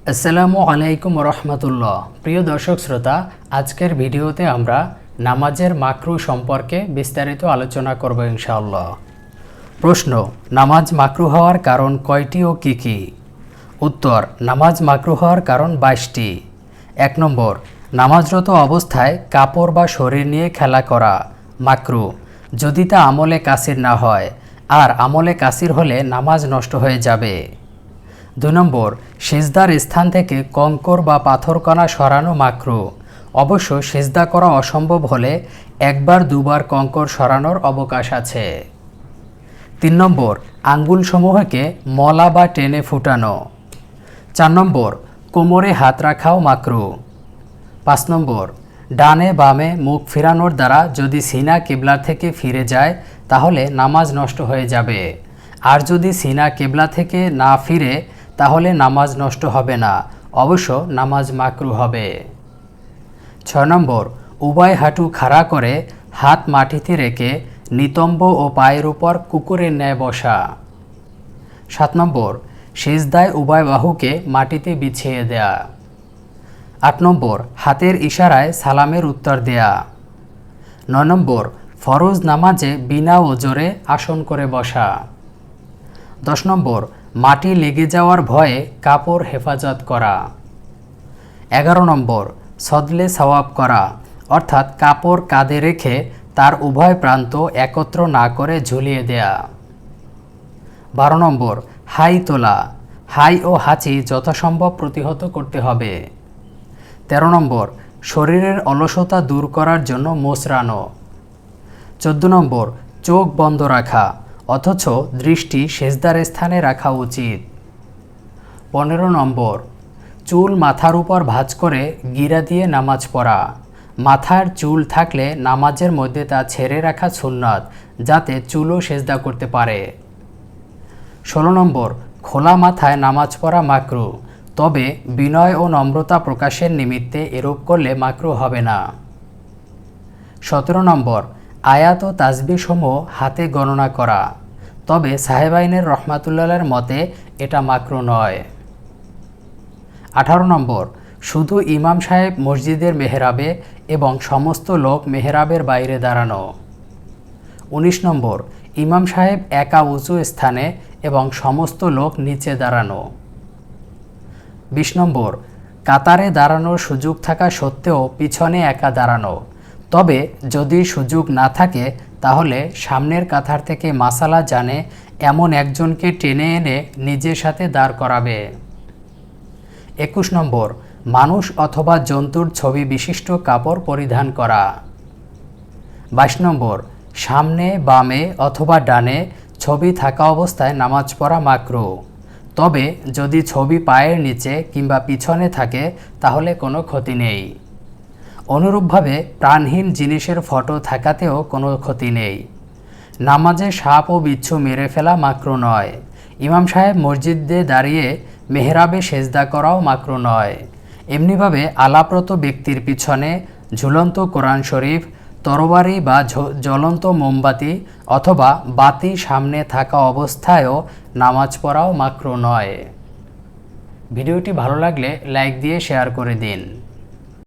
আসসালামু আলাইকুম রহমতুল্লাহ। প্রিয় দর্শক শ্রোতা, আজকের ভিডিওতে আমরা নামাজের মাকরু সম্পর্কে বিস্তারিত আলোচনা করব ইনশাআল্লাহ। প্রশ্ন: নামাজ মাকরু হওয়ার কারণ কয়টি ও কী কী? উত্তর: নামাজ মাকরু হওয়ার কারণ 22টি। 1 নম্বর, নামাজরত অবস্থায় কাপড় বা শরীর নিয়ে খেলা করা মাকরু, যদি তা আমলে কাসির না হয়, আর আমলে কাসির হলে নামাজ নষ্ট হয়ে যাবে। 2 নম্বর, সিজদার স্থান থেকে কঙ্কর বা পাথরকণা সরানো মাকরু, অবশ্য সিজদা করা অসম্ভব হলে একবার দুবার কঙ্কর সরানোর অবকাশ আছে। 3 নম্বর, আঙ্গুলসমূহকে মলা বা টেনে ফুটানো। 4 নম্বর, কোমরে হাত রাখাও মাকরু। 5 নম্বর, ডানে বামে মুখ ফেরানোর দ্বারা যদি সিনা কিবলা থেকে ফিরে যায় তাহলে নামাজ নষ্ট হয়ে যাবে, আর যদি সিনা কিবলা থেকে না ফিরে তাহলে নামাজ নষ্ট হবে না, অবশ্য নামাজ মাকরু হবে। 6 নম্বর, উভয় হাঁটু খাড়া করে হাত মাটিতে রেখে নিতম্ব ও পায়ের উপর কুকুরের ন্যায় বসা। 7 নম্বর, সিজদায় উভয় বাহুকে মাটিতে বিছিয়ে দেয়া। 8 নম্বর, হাতের ইশারায় সালামের উত্তর দেয়া। 9 নম্বর, ফরজ নামাজে বিনা ওজরে আসন করে বসা। 10 নম্বর, মাটি লেগে যাওয়ার ভয়ে কাপড় হেফাজত করা। 11 নম্বর, সদলে সওয়াব করা, অর্থাৎ কাপড় কাঁধে রেখে তার উভয় প্রান্ত একত্র না করে ঝুলিয়ে দেয়া। 12 নম্বর, হাই তোলা, হাই ও হাঁচি যথাসম্ভব প্রতিহত করতে হবে। 13 নম্বর, শরীরের অলসতা দূর করার জন্য মোচড়ানো। 14 নম্বর, চোখ বন্ধ রাখা অথচ দৃষ্টি সেজদার স্থানে রাখা উচিত। 15 নম্বর, চুল মাথার উপর ভাঁজ করে গিরা দিয়ে নামাজ পড়া, মাথার চুল থাকলে নামাজের মধ্যে তা ছেড়ে রাখা সুন্নাত, যাতে চুলও সেজদা করতে পারে। 16 নম্বর, খোলা মাথায় নামাজ পড়া মাকরু, তবে বিনয় ও নম্রতা প্রকাশের নিমিত্তে এরূপ করলে মাকরু হবে না। 17 নম্বর, আয়াত ও তাসবিহ সমূহ হাতে গণনা করা, তবে সাহেবাইনের রহমাতুল্লাহের মতে এটা মাকরু নয়। 18 নম্বর, শুধু ইমাম সাহেব মসজিদের মেহরাবে এবং সমস্ত লোক মেহরাবের বাইরে দাঁড়ানো। 19 নম্বর, ইমাম সাহেব একা উঁচু স্থানে এবং সমস্ত লোক নিচে দাঁড়ানো। 20 নম্বর, কাতারে দাঁড়ানোর সুযোগ থাকা সত্ত্বেও পিছনে একা দাঁড়ানো, তবে যদি সুযোগ না থাকে তাহলে সামনের কাতার থেকে মাসালা জানে এমন একজনকে টেনে এনে নিজের সাথে দাঁড় করাবে। 21 নম্বর, মানুষ অথবা জন্তুর ছবি বিশিষ্ট কাপড় পরিধান করা। 22 নম্বর, সামনে বামে অথবা ডানে ছবি থাকা অবস্থায় নামাজ পড়া মাকরু, তবে যদি ছবি পায়ের নিচে কিংবা পিছনে থাকে তাহলে কোনো ক্ষতি নেই। অনুরূপভাবে প্রাণহীন জিনিসের ফটো থাকাতেও কোনো ক্ষতি নেই। নামাজে সাপ ও বিচ্ছু মেরে ফেলা মাকরু নয়। ইমাম সাহেব মসজিদে দাঁড়িয়ে মেহরাবে সেজদা করাও মাকরু নয়। এমনিভাবে আলাপ্রত ব্যক্তির পিছনে ঝুলন্ত কোরআন শরীফ, তরবারি বা জ্বলন্ত মোমবাতি অথবা বাতি সামনে থাকা অবস্থায়ও নামাজ পড়াও মাকরু নয়। ভিডিওটি ভালো লাগলে লাইক দিয়ে শেয়ার করে দিন।